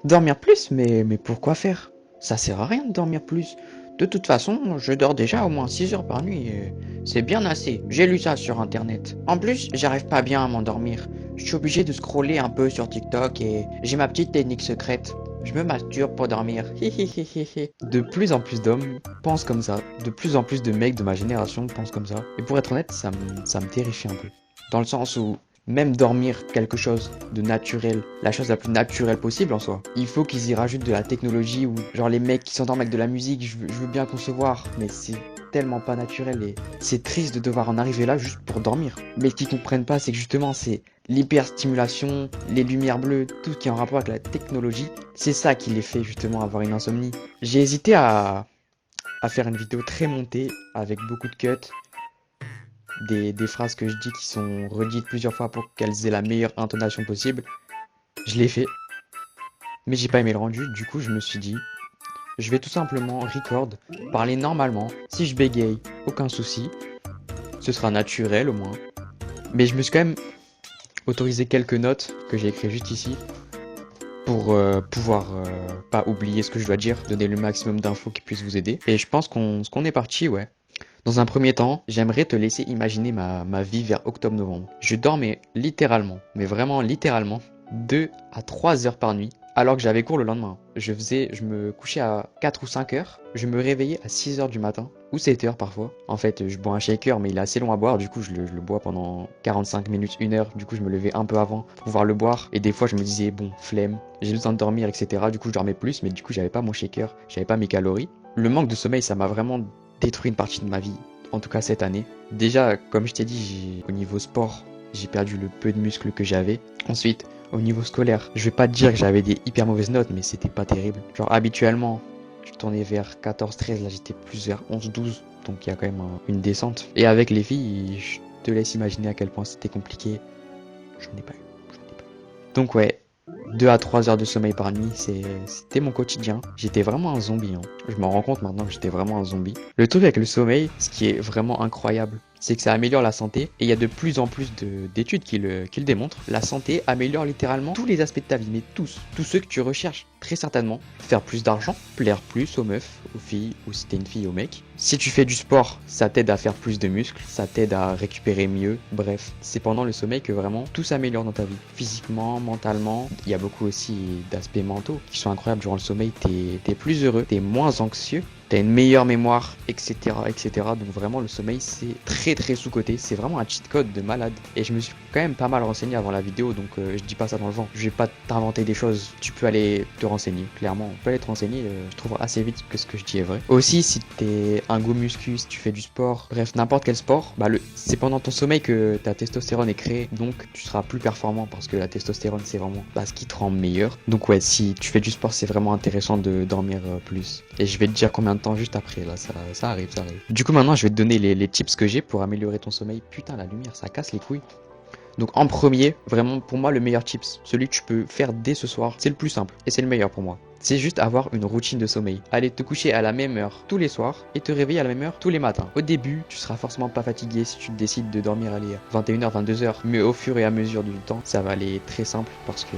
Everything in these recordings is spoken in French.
Dormir plus, mais pourquoi faire? Ça sert à rien de dormir plus. De toute façon, je dors déjà au moins 6 heures par nuit et c'est bien assez. J'ai lu ça sur internet. En plus, j'arrive pas bien à m'endormir. Je suis obligé de scroller un peu sur TikTok et j'ai ma petite technique secrète. Je me masturbe pour dormir. Hihihihi. De plus en plus d'hommes pensent comme ça. De plus en plus de mecs de ma génération pensent comme ça. Et pour être honnête, ça me terrifie un peu. Dans le sens où même dormir quelque chose de naturel, la chose la plus naturelle possible en soi. Il faut qu'ils y rajoutent de la technologie ou genre les mecs qui s'endorment avec de la musique, je veux bien concevoir, mais c'est tellement pas naturel et c'est triste de devoir en arriver là juste pour dormir. Mais ce qu'ils comprennent pas, c'est que justement c'est l'hyperstimulation, les lumières bleues, tout ce qui est en rapport avec la technologie, c'est ça qui les fait justement avoir une insomnie. J'ai hésité à faire une vidéo très montée avec beaucoup de cuts, des phrases que je dis qui sont redites plusieurs fois pour qu'elles aient la meilleure intonation possible. Je l'ai fait, mais j'ai pas aimé le rendu, du coup je me suis dit, je vais tout simplement record, parler normalement, si je bégaye, aucun souci, ce sera naturel au moins. Mais je me suis quand même autorisé quelques notes que j'ai écrites juste ici, pour pouvoir pas oublier ce que je dois dire, donner le maximum d'infos qui puissent vous aider. Et je pense qu'on est parti, ouais. Dans un premier temps, j'aimerais te laisser imaginer ma vie vers octobre-novembre. Je dormais littéralement, mais vraiment littéralement, 2 à 3 heures par nuit, alors que j'avais cours le lendemain. Je me couchais à 4 ou 5 heures, je me réveillais à 6 heures du matin, ou 7 heures parfois. En fait, je bois un shaker, mais il est assez long à boire, du coup je le bois pendant 45 minutes, 1 heure, du coup je me levais un peu avant pour pouvoir le boire, et des fois je me disais, bon, flemme, j'ai besoin de dormir, etc. Du coup je dormais plus, mais du coup j'avais pas mon shaker, j'avais pas mes calories. Le manque de sommeil, ça m'a vraiment détruit une partie de ma vie, en tout cas cette année. Déjà, comme je t'ai dit, au niveau sport, j'ai perdu le peu de muscles que j'avais. Ensuite, au niveau scolaire, je vais pas te dire que j'avais des hyper mauvaises notes, mais c'était pas terrible. Genre habituellement, je tournais vers 14-13, là j'étais plus vers 11-12, donc il y a quand même une descente. Et avec les filles, je te laisse imaginer à quel point c'était compliqué. J'en ai pas eu, j'en ai pas eu. Donc ouais, 2 à 3 heures de sommeil par nuit, c'était mon quotidien. J'étais vraiment un zombie, hein. Je m'en rends compte maintenant que j'étais vraiment un zombie. Le truc avec le sommeil, ce qui est vraiment incroyable, c'est que ça améliore la santé et il y a de plus en plus d'études qui le démontrent. La santé améliore littéralement tous les aspects de ta vie, mais tous ceux que tu recherches, très certainement. Faire plus d'argent, plaire plus aux meufs, aux filles, ou si t'es une fille, aux mecs. Si tu fais du sport, ça t'aide à faire plus de muscles, ça t'aide à récupérer mieux. Bref, c'est pendant le sommeil que vraiment tout s'améliore dans ta vie. Physiquement, mentalement, il y a beaucoup aussi d'aspects mentaux qui sont incroyables durant le sommeil. T'es plus heureux, t'es moins anxieux, t'as une meilleure mémoire, etc., etc. Donc vraiment le sommeil c'est très sous-coté, c'est vraiment un cheat code de malade. Et je me suis quand même pas mal renseigné avant la vidéo, donc je dis pas ça dans le vent. Je vais pas t'inventer des choses, tu peux aller te renseigner, clairement. Tu peux aller te renseigner, je trouve assez vite que ce que je dis est vrai. Aussi si t'es un go muscu, si tu fais du sport, bref n'importe quel sport, c'est pendant ton sommeil que ta testostérone est créée, donc tu seras plus performant parce que la testostérone c'est vraiment ce qui te rend meilleur. Donc ouais, si tu fais du sport c'est vraiment intéressant de dormir plus. Et je vais te dire combien de temps juste après, là, ça arrive, ça arrive. Du coup, maintenant, je vais te donner les tips que j'ai pour améliorer ton sommeil. Putain, la lumière, ça casse les couilles. Donc, en premier, vraiment, pour moi, le meilleur tips, celui que tu peux faire dès ce soir, c'est le plus simple et c'est le meilleur pour moi. C'est juste avoir une routine de sommeil. Aller te coucher à la même heure tous les soirs et te réveiller à la même heure tous les matins. Au début, tu seras forcément pas fatigué si tu décides de dormir à 21h, 22h. Mais au fur et à mesure du temps, ça va aller très simple parce que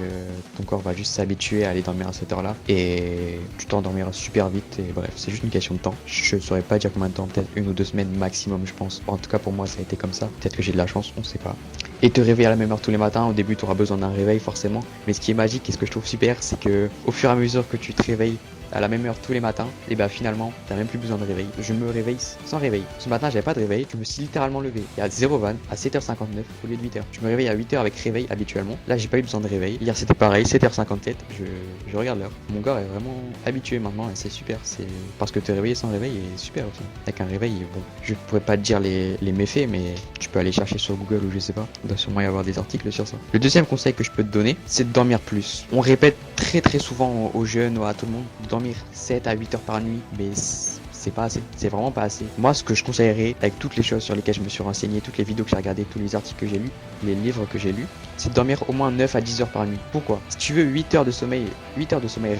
ton corps va juste s'habituer à aller dormir à cette heure-là. Et tu t'endormiras super vite. Et bref, c'est juste une question de temps. Je saurais pas dire combien de temps, peut-être 1 ou 2 semaines maximum, je pense. En tout cas, pour moi, ça a été comme ça. Peut-être que j'ai de la chance, on sait pas. Et te réveiller à la même heure tous les matins, au début tu auras besoin d'un réveil forcément, mais ce qui est magique et ce que je trouve super, c'est que au fur et à mesure que tu te réveilles à la même heure tous les matins, et bah finalement t'as même plus besoin de réveil. Je me réveille sans réveil. Ce matin j'avais pas de réveil, je me suis littéralement levé. Il y a 0 van à 7h59 au lieu de 8h. Je me réveille à 8h avec réveil habituellement. Là j'ai pas eu besoin de réveil. Hier c'était pareil, 7h57, je regarde l'heure. Mon corps est vraiment habitué maintenant et c'est super. C'est parce que te réveiller sans réveil est super aussi. Avec un réveil, bon, je pourrais pas te dire les méfaits, mais tu peux aller chercher sur Google ou je sais pas. Il doit sûrement y avoir des articles sur ça. Le deuxième conseil que je peux te donner, c'est de dormir plus. On répète très souvent aux jeunes ou à tout le monde de dormir 7 à 8 heures par nuit, mais c'est pas assez, c'est vraiment pas assez. Moi, ce que je conseillerais, avec toutes les choses sur lesquelles je me suis renseigné, toutes les vidéos que j'ai regardées, tous les articles que j'ai lus, les livres que j'ai lus, c'est de dormir au moins 9 à 10 heures par nuit. Pourquoi? Si tu veux 8 heures de sommeil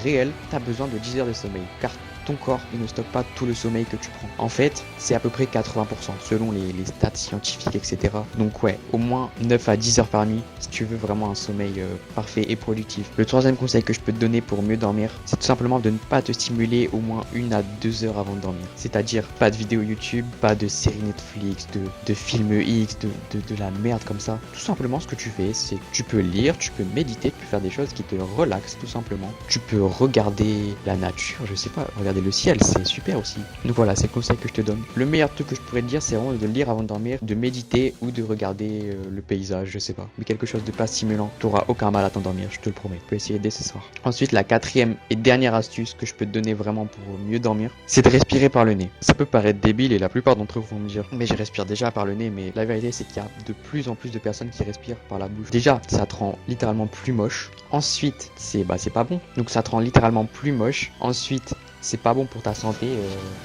réel, t'as besoin de 10 heures de sommeil. Car ton corps, il ne stocke pas tout le sommeil que tu prends. En fait, c'est à peu près 80% selon les stats scientifiques, etc. Donc ouais, au moins 9 à 10 heures par nuit si tu veux vraiment un sommeil parfait et productif. Le troisième conseil que je peux te donner pour mieux dormir, c'est tout simplement de ne pas te stimuler au moins 1 à 2 heures avant de dormir. C'est-à-dire pas de vidéos YouTube, pas de séries Netflix, de films X, de la merde comme ça. Tout simplement ce que tu fais, c'est que tu peux lire, tu peux méditer, tu peux faire des choses qui te relaxent tout simplement. Tu peux regarder la nature, je sais pas, regarder le ciel, c'est super aussi. Donc voilà, c'est le conseil que je te donne. Le meilleur truc que je pourrais te dire, c'est vraiment de lire avant de dormir, de méditer ou de regarder le paysage, je sais pas. Mais quelque chose de pas stimulant, t'auras aucun mal à t'endormir, je te le promets. Tu peux essayer dès ce soir. Ensuite, la quatrième et dernière astuce que je peux te donner vraiment pour mieux dormir, c'est de respirer par le nez. Ça peut paraître débile et la plupart d'entre eux vont me dire, mais je respire déjà par le nez, mais la vérité c'est qu'il y a de plus en plus de personnes qui respirent par la bouche. Déjà, ça te rend littéralement plus moche. Ensuite, c'est pas bon. Donc ça te rend littéralement plus moche. Ensuite, c'est pas bon pour ta santé,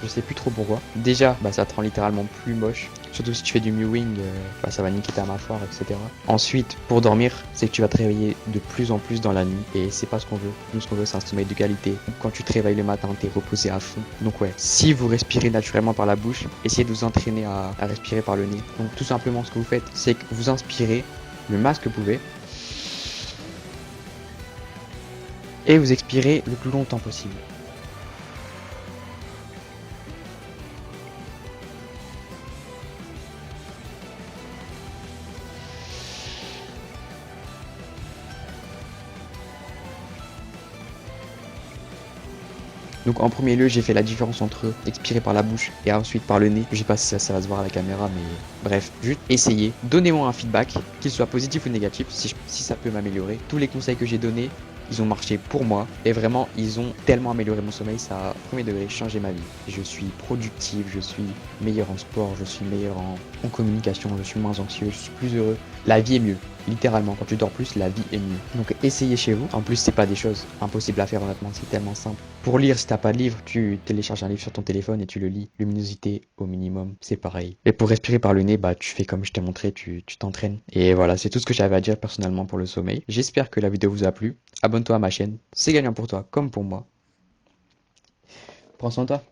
je sais plus trop pourquoi. Déjà, ça te rend littéralement plus moche. Surtout si tu fais du mewing, ça va niquer ta mâchoire, etc. Ensuite, pour dormir, c'est que tu vas te réveiller de plus en plus dans la nuit. Et c'est pas ce qu'on veut. Nous, ce qu'on veut, c'est un sommeil de qualité. Quand tu te réveilles le matin, t'es reposé à fond. Donc ouais, si vous respirez naturellement par la bouche, essayez de vous entraîner à respirer par le nez. Donc tout simplement, ce que vous faites, c'est que vous inspirez le max que vous pouvez. Et vous expirez le plus longtemps possible. Donc en premier lieu, j'ai fait la différence entre expirer par la bouche et ensuite par le nez. Je sais pas si ça va se voir à la caméra, mais bref, juste essayez. Donnez-moi un feedback, qu'il soit positif ou négatif, si ça peut m'améliorer. Tous les conseils que j'ai donnés, ils ont marché pour moi et vraiment, ils ont tellement amélioré mon sommeil, ça a, premier degré, changé ma vie. Je suis productif, je suis meilleur en sport, je suis meilleur en communication, je suis moins anxieux, je suis plus heureux. La vie est mieux. Littéralement, quand tu dors plus, la vie est mieux. Donc essayez chez vous. En plus, c'est pas des choses impossibles à faire honnêtement, c'est tellement simple. Pour lire, si t'as pas de livre, tu télécharges un livre sur ton téléphone et tu le lis. Luminosité au minimum, c'est pareil. Et pour respirer par le nez, tu fais comme je t'ai montré, tu t'entraînes. Et voilà, c'est tout ce que j'avais à dire personnellement pour le sommeil. J'espère que la vidéo vous a plu. Abonne-toi à ma chaîne, c'est gagnant pour toi comme pour moi. Prends soin de toi.